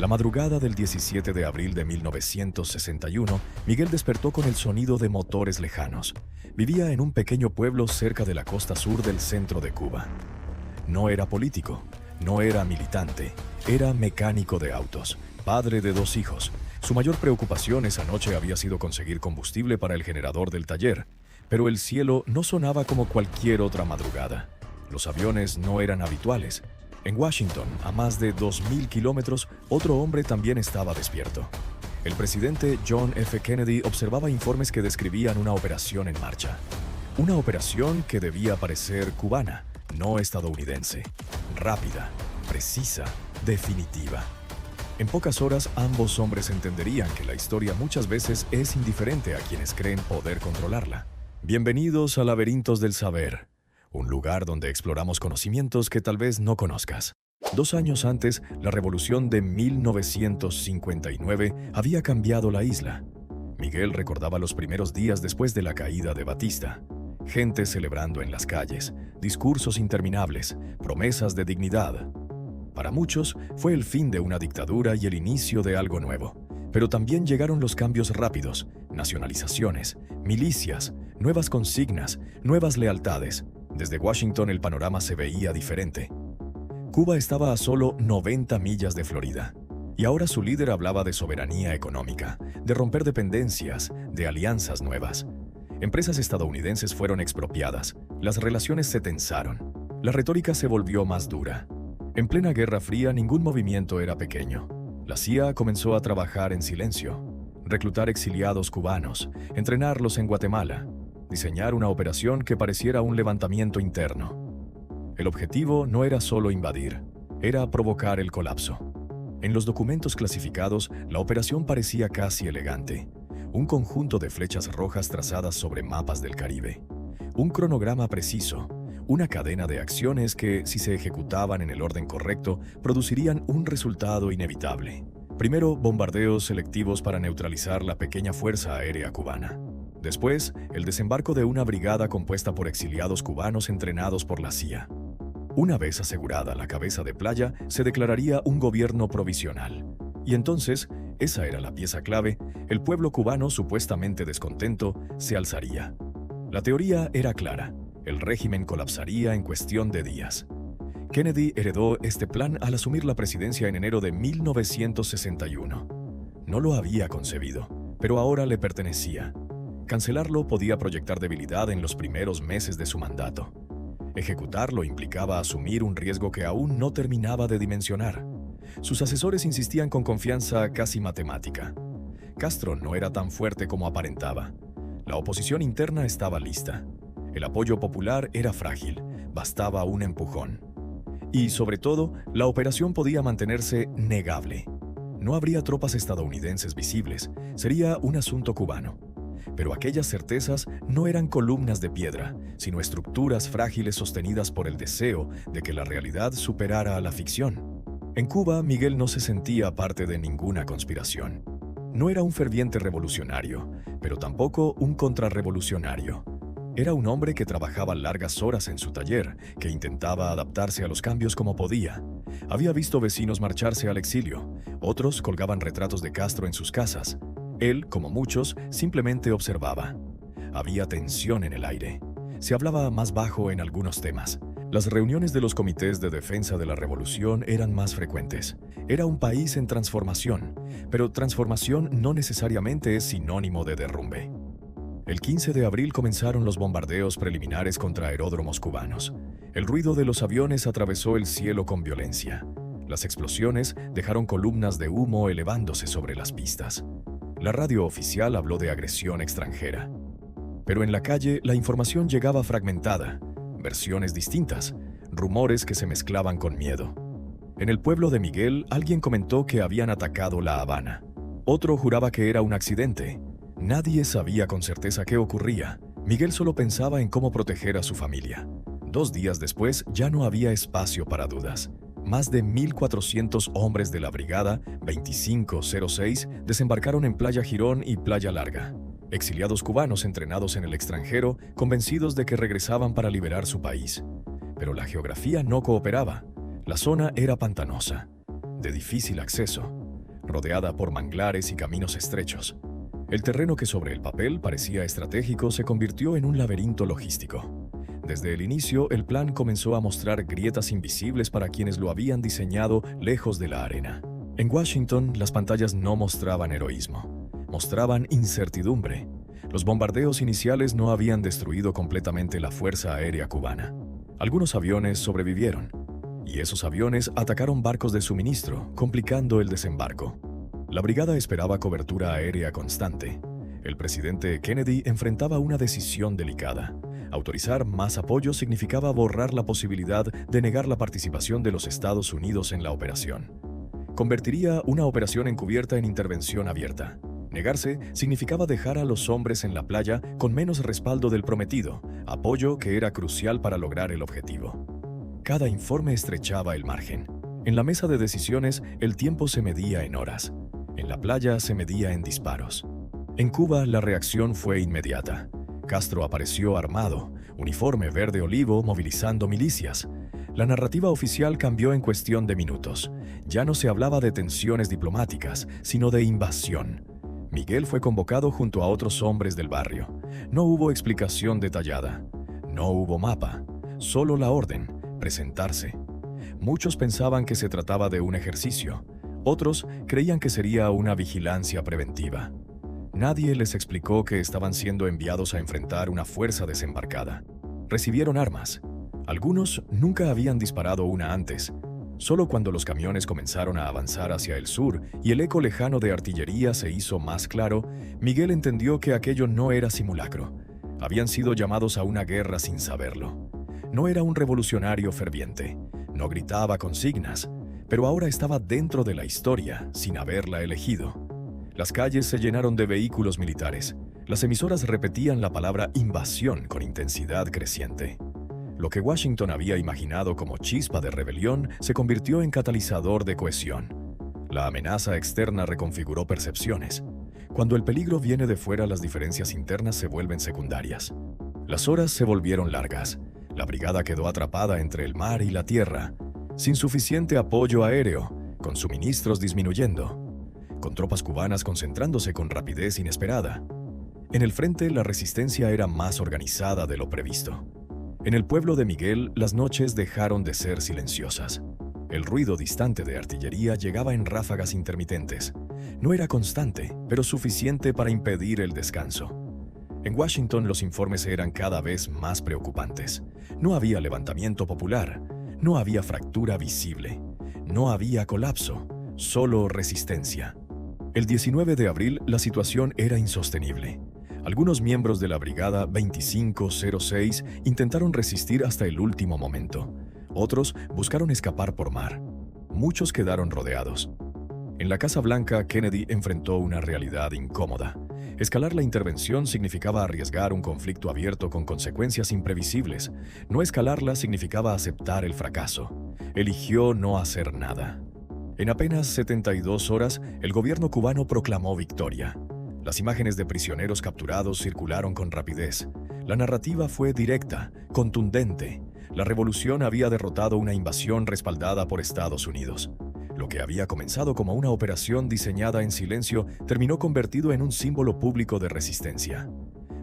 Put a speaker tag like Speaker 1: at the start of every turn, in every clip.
Speaker 1: La madrugada del 17 de abril de 1961, Miguel despertó con el sonido de motores lejanos. Vivía en un pequeño pueblo cerca de la costa sur del centro de Cuba. No era político, no era militante, era mecánico de autos, padre de 2 hijos. Su mayor preocupación esa noche había sido conseguir combustible para el generador del taller, pero el cielo no sonaba como cualquier otra madrugada. Los aviones no eran habituales. En Washington, a más de 2.000 kilómetros, otro hombre también estaba despierto. El presidente John F. Kennedy observaba informes que describían una operación en marcha. Una operación que debía parecer cubana, no estadounidense. Rápida, precisa, definitiva. En pocas horas, ambos hombres entenderían que la historia muchas veces es indiferente a quienes creen poder controlarla. Bienvenidos a Laberintos del Saber, un lugar donde exploramos conocimientos que tal vez no conozcas. 2 años antes, la revolución de 1959 había cambiado la isla. Miguel recordaba los primeros días después de la caída de Batista. Gente celebrando en las calles, discursos interminables, promesas de dignidad. Para muchos, fue el fin de una dictadura y el inicio de algo nuevo. Pero también llegaron los cambios rápidos, nacionalizaciones, milicias, nuevas consignas, nuevas lealtades. Desde Washington el panorama se veía diferente. Cuba estaba a solo 90 millas de Florida, y ahora su líder hablaba de soberanía económica, de romper dependencias, de alianzas nuevas. Empresas estadounidenses fueron expropiadas, las relaciones se tensaron, la retórica se volvió más dura. En plena Guerra Fría ningún movimiento era pequeño. La CIA comenzó a trabajar en silencio, reclutar exiliados cubanos, entrenarlos en Guatemala, diseñar una operación que pareciera un levantamiento interno. El objetivo no era solo invadir, era provocar el colapso. En los documentos clasificados, la operación parecía casi elegante. Un conjunto de flechas rojas trazadas sobre mapas del Caribe. Un cronograma preciso, una cadena de acciones que, si se ejecutaban en el orden correcto, producirían un resultado inevitable. Primero, bombardeos selectivos para neutralizar la pequeña fuerza aérea cubana. Después, el desembarco de una brigada compuesta por exiliados cubanos entrenados por la CIA. Una vez asegurada la cabeza de playa, se declararía un gobierno provisional. Y entonces, esa era la pieza clave, el pueblo cubano supuestamente descontento se alzaría. La teoría era clara, el régimen colapsaría en cuestión de días. Kennedy heredó este plan al asumir la presidencia en enero de 1961. No lo había concebido, pero ahora le pertenecía. Cancelarlo podía proyectar debilidad en los primeros meses de su mandato. Ejecutarlo implicaba asumir un riesgo que aún no terminaba de dimensionar. Sus asesores insistían con confianza casi matemática. Castro no era tan fuerte como aparentaba. La oposición interna estaba lista. El apoyo popular era frágil, bastaba un empujón. Y, sobre todo, la operación podía mantenerse negable. No habría tropas estadounidenses visibles, sería un asunto cubano. Pero aquellas certezas no eran columnas de piedra, sino estructuras frágiles sostenidas por el deseo de que la realidad superara a la ficción. En Cuba, Miguel no se sentía parte de ninguna conspiración. No era un ferviente revolucionario, pero tampoco un contrarrevolucionario. Era un hombre que trabajaba largas horas en su taller, que intentaba adaptarse a los cambios como podía. Había visto vecinos marcharse al exilio, otros colgaban retratos de Castro en sus casas. Él, como muchos, simplemente observaba. Había tensión en el aire. Se hablaba más bajo en algunos temas. Las reuniones de los comités de defensa de la revolución eran más frecuentes. Era un país en transformación, pero transformación no necesariamente es sinónimo de derrumbe. El 15 de abril comenzaron los bombardeos preliminares contra aeródromos cubanos. El ruido de los aviones atravesó el cielo con violencia. Las explosiones dejaron columnas de humo elevándose sobre las pistas. La radio oficial habló de agresión extranjera. Pero en la calle la información llegaba fragmentada, versiones distintas, rumores que se mezclaban con miedo. En el pueblo de Miguel, alguien comentó que habían atacado La Habana. Otro juraba que era un accidente. Nadie sabía con certeza qué ocurría. Miguel solo pensaba en cómo proteger a su familia. 2 días después ya no había espacio para dudas. Más de 1.400 hombres de la Brigada 2506 desembarcaron en Playa Girón y Playa Larga. Exiliados cubanos entrenados en el extranjero, convencidos de que regresaban para liberar su país. Pero la geografía no cooperaba. La zona era pantanosa, de difícil acceso. rodeada por manglares y caminos estrechos. El terreno que sobre el papel parecía estratégico se convirtió en un laberinto logístico. Desde el inicio, el plan comenzó a mostrar grietas invisibles para quienes lo habían diseñado lejos de la arena. En Washington, las pantallas no mostraban heroísmo, mostraban incertidumbre. Los bombardeos iniciales no habían destruido completamente la Fuerza Aérea Cubana. Algunos aviones sobrevivieron, y esos aviones atacaron barcos de suministro, complicando el desembarco. La brigada esperaba cobertura aérea constante. El presidente Kennedy enfrentaba una decisión delicada. Autorizar más apoyo significaba borrar la posibilidad de negar la participación de los Estados Unidos en la operación. Convertiría una operación encubierta en intervención abierta. Negarse significaba dejar a los hombres en la playa con menos respaldo del prometido, apoyo que era crucial para lograr el objetivo. Cada informe estrechaba el margen. En la mesa de decisiones, el tiempo se medía en horas. En la playa se medía en disparos. En Cuba, la reacción fue inmediata. Castro apareció armado, uniforme verde olivo, movilizando milicias. La narrativa oficial cambió en cuestión de minutos. Ya no se hablaba de tensiones diplomáticas, sino de invasión. Miguel fue convocado junto a otros hombres del barrio. No hubo explicación detallada. No hubo mapa. Solo la orden: presentarse. Muchos pensaban que se trataba de un ejercicio. Otros creían que sería una vigilancia preventiva. Nadie les explicó que estaban siendo enviados a enfrentar una fuerza desembarcada. Recibieron armas. Algunos nunca habían disparado una antes. Solo cuando los camiones comenzaron a avanzar hacia el sur y el eco lejano de artillería se hizo más claro, Miguel entendió que aquello no era simulacro. Habían sido llamados a una guerra sin saberlo. No era un revolucionario ferviente. No gritaba consignas, pero ahora estaba dentro de la historia sin haberla elegido. Las calles se llenaron de vehículos militares. Las emisoras repetían la palabra invasión con intensidad creciente. Lo que Washington había imaginado como chispa de rebelión se convirtió en catalizador de cohesión. La amenaza externa reconfiguró percepciones. Cuando el peligro viene de fuera, las diferencias internas se vuelven secundarias. Las horas se volvieron largas. La brigada quedó atrapada entre el mar y la tierra, sin suficiente apoyo aéreo, con suministros disminuyendo, con tropas cubanas concentrándose con rapidez inesperada. En el frente, la resistencia era más organizada de lo previsto. En el pueblo de Miguel, las noches dejaron de ser silenciosas. El ruido distante de artillería llegaba en ráfagas intermitentes. No era constante, pero suficiente para impedir el descanso. En Washington, los informes eran cada vez más preocupantes. No había levantamiento popular, no había fractura visible, no había colapso, solo resistencia. El 19 de abril, la situación era insostenible. Algunos miembros de la Brigada 2506 intentaron resistir hasta el último momento. Otros buscaron escapar por mar. Muchos quedaron rodeados. En la Casa Blanca, Kennedy enfrentó una realidad incómoda. Escalar la intervención significaba arriesgar un conflicto abierto con consecuencias imprevisibles. No escalarla significaba aceptar el fracaso. Eligió no hacer nada. En apenas 72 horas, el gobierno cubano proclamó victoria. Las imágenes de prisioneros capturados circularon con rapidez. La narrativa fue directa, contundente. La revolución había derrotado una invasión respaldada por Estados Unidos. Lo que había comenzado como una operación diseñada en silencio terminó convertido en un símbolo público de resistencia.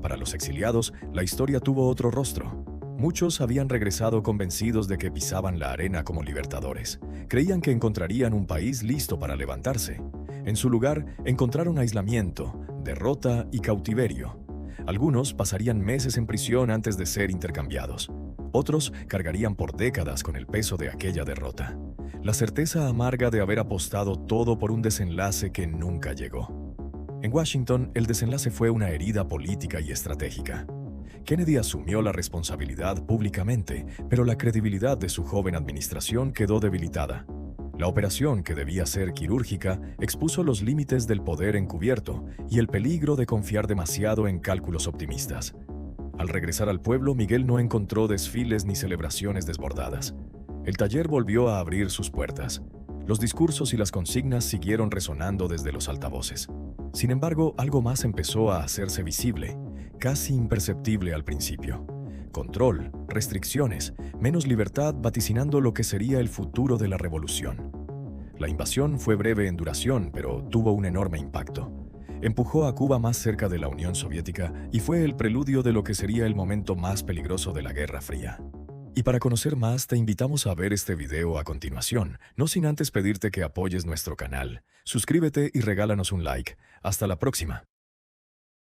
Speaker 1: Para los exiliados, la historia tuvo otro rostro. Muchos habían regresado convencidos de que pisaban la arena como libertadores. Creían que encontrarían un país listo para levantarse. En su lugar, encontraron aislamiento, derrota y cautiverio. Algunos pasarían meses en prisión antes de ser intercambiados. Otros cargarían por décadas con el peso de aquella derrota. La certeza amarga de haber apostado todo por un desenlace que nunca llegó. En Washington, el desenlace fue una herida política y estratégica. Kennedy asumió la responsabilidad públicamente, pero la credibilidad de su joven administración quedó debilitada. La operación, que debía ser quirúrgica, expuso los límites del poder encubierto y el peligro de confiar demasiado en cálculos optimistas. Al regresar al pueblo, Miguel no encontró desfiles ni celebraciones desbordadas. El taller volvió a abrir sus puertas. Los discursos y las consignas siguieron resonando desde los altavoces. Sin embargo, algo más empezó a hacerse visible, casi imperceptible al principio. Control, restricciones, menos libertad vaticinando lo que sería el futuro de la revolución. La invasión fue breve en duración, pero tuvo un enorme impacto. Empujó a Cuba más cerca de la Unión Soviética y fue el preludio de lo que sería el momento más peligroso de la Guerra Fría. Y para conocer más, te invitamos a ver este video a continuación, no sin antes pedirte que apoyes nuestro canal. Suscríbete y regálanos un like. Hasta la próxima.